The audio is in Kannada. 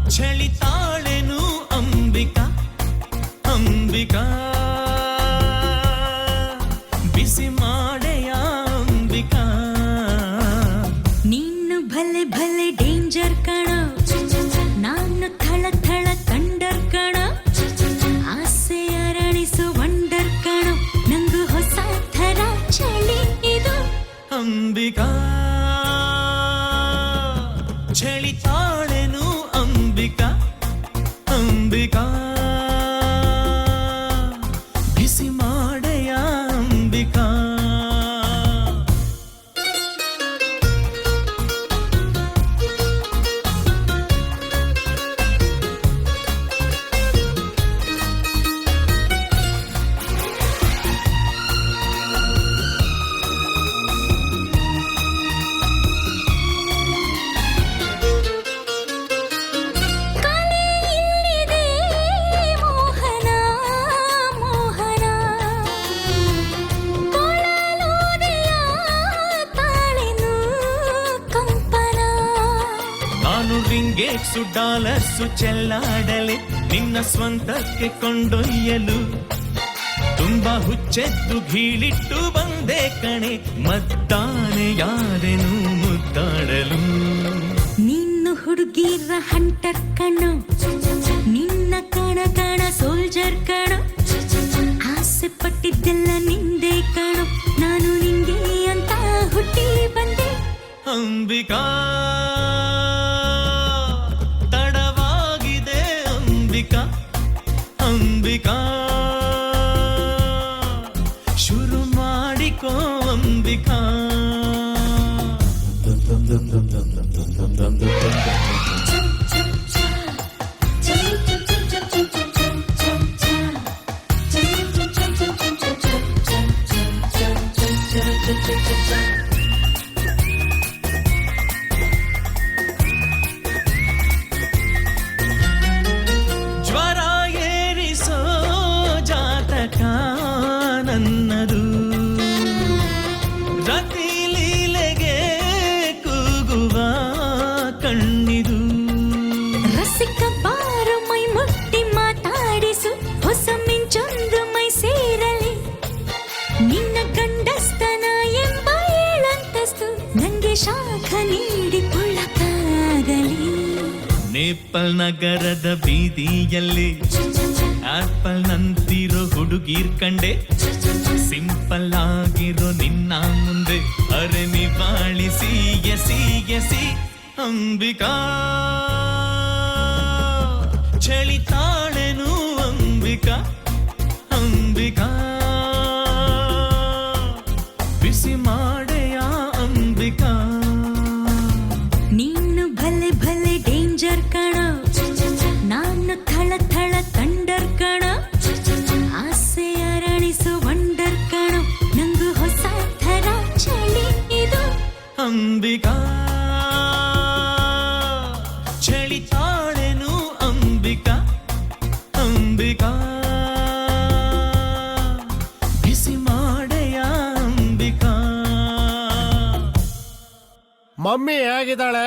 ಚಳಿತಾಳೆನು ಅಂಬಿಕಾ ಅಂಬಿಕಾ ಬಿಸಿ ಮಾಡೆಯ ಅಂಬಿಕಾ ನೀನು ಭಲೆ ಭಲೆ ಡೇಂಜರ್ ಕಣ ನಾನು ಥಳ ಥಳ ಥಂಡರ್ ಕಣ ಆಸೆ ಅರಳಿಸು ವಂಡರ್ ಕಣ ನಂಗು ಹೊಸ ಥರ ಚಳಿ ಇದು ಅಂಬಿಕಾ ಚಳಿತಾಳೆನು ಅಂಬಿಕಾ ಅಂಬಿಕಾ ಬಿಸಿ ಮಾಡೆಯ ಅಂಬಿಕಾ ರಿಂಗೇಟ್ಸು ಡಾಲರ್ಸು ಚೆಲ್ಲಾಡಲೆ ನಿನ್ನ ಸ್ವಂತಕ್ಕೆ ಕೊಂಡೊಯ್ಯಲು ತುಂಬಾ ಹುಚ್ಚೆದ್ದು ಗೀಳಿಟ್ಟು ಬಂದೆ ಕಣೆ ಮದ್ದಾನೆ ಯಾರೆನು ಮುದ್ದಾಡಲು ನಿನ್ನ ಹುಡುಗಿರ ಹಂಟರ್ ಕಣು ನಿನ್ನ ಕಣ ಕಣ ಸೋಲ್ಜರ್ ಕಣು ಆಸೆ ಪಟ್ಟಿದ್ದೆಲ್ಲ ನಿಂದೆ ಕಣು ನಾನು ನಿಂಗೆ ಅಂತ ಹುಟ್ಟಿ ಬಂದೆ ಅಂಬಿಕಾ ತಡವಾಗಿದೆ ಅಂಬಿಕಾ ಅಂಬಿಕಾ ಶುರು ಮಾಡಿಕೋ ಅಂಬಿಕಾ ಜ್ವರ ಏರಿಸೋ ಜಾತಕ ನನ್ನದು ರತಿ ಲೀಲೆಗೆ ಕೂಗುವ ಕಣ್ಣಿದು ರಸಿಕ ಬಾರು ಮೈ ಮುಟ್ಟಿ ಮಾತಾಡಿಸು ಹೊಸ ಮಿಂಚೊಂದು ಮೈ ಸೇರಲಿ ನಿನ್ನ ಗಂಡಸ್ತನ ಎಂಬ ಏಳಂತಸ್ತು ನಂಗೆ ಶಾಖ ನೀಡಿ ಕೊಳ್ಳಕ್ಕಾಗಲಿ ನೇಪಾಲ್ ನಗರದ ಬೀದಿಯಲ್ಲಿ ಆಪಲ್ ನಂತಿರೋ ಹುಡುಗೀರ್ ಕಂಡೆ ಸಿಂಪಲ್ ಆಗಿರೋ ನಿನ್ನ ಮುಂದೆ ಅರೆ ನಿವಾಳಿಸಿ ಎಸಿ ಎಸಿ ಅಂಬಿಕಾ ಚಳಿತಾಳೆನು ಅಂಬಿಕಾ ಅಂಬಿಕಾ ಬಿಸಿ ಮಾಡೆಯ ಅಂಬಿಕಾ ನೀನು ಭಲೆ ಭಲೆ ಡೇಂಜರ್ ಕಣ ನಾನು ಥಳ ಥಳ ಥಂಡರ್ ಕಣ ಆಸೆ ಅರಳಿಸು ವಂಡರ್ ಕಣ ನಂಗು ಹೊಸ ಥರ ಚಳಿ ಇದು ಅಂಬಿಕಾ ಚಳಿತಾಳೆನು ಅಂಬಿಕಾ ಅಂಬಿಕಾ ಬಿಸಿ ಮಾಡೆಯ ಅಂಬಿಕಾ ಮಮ್ಮಿ ಹೇಗಿದ್ದಾಳೆ?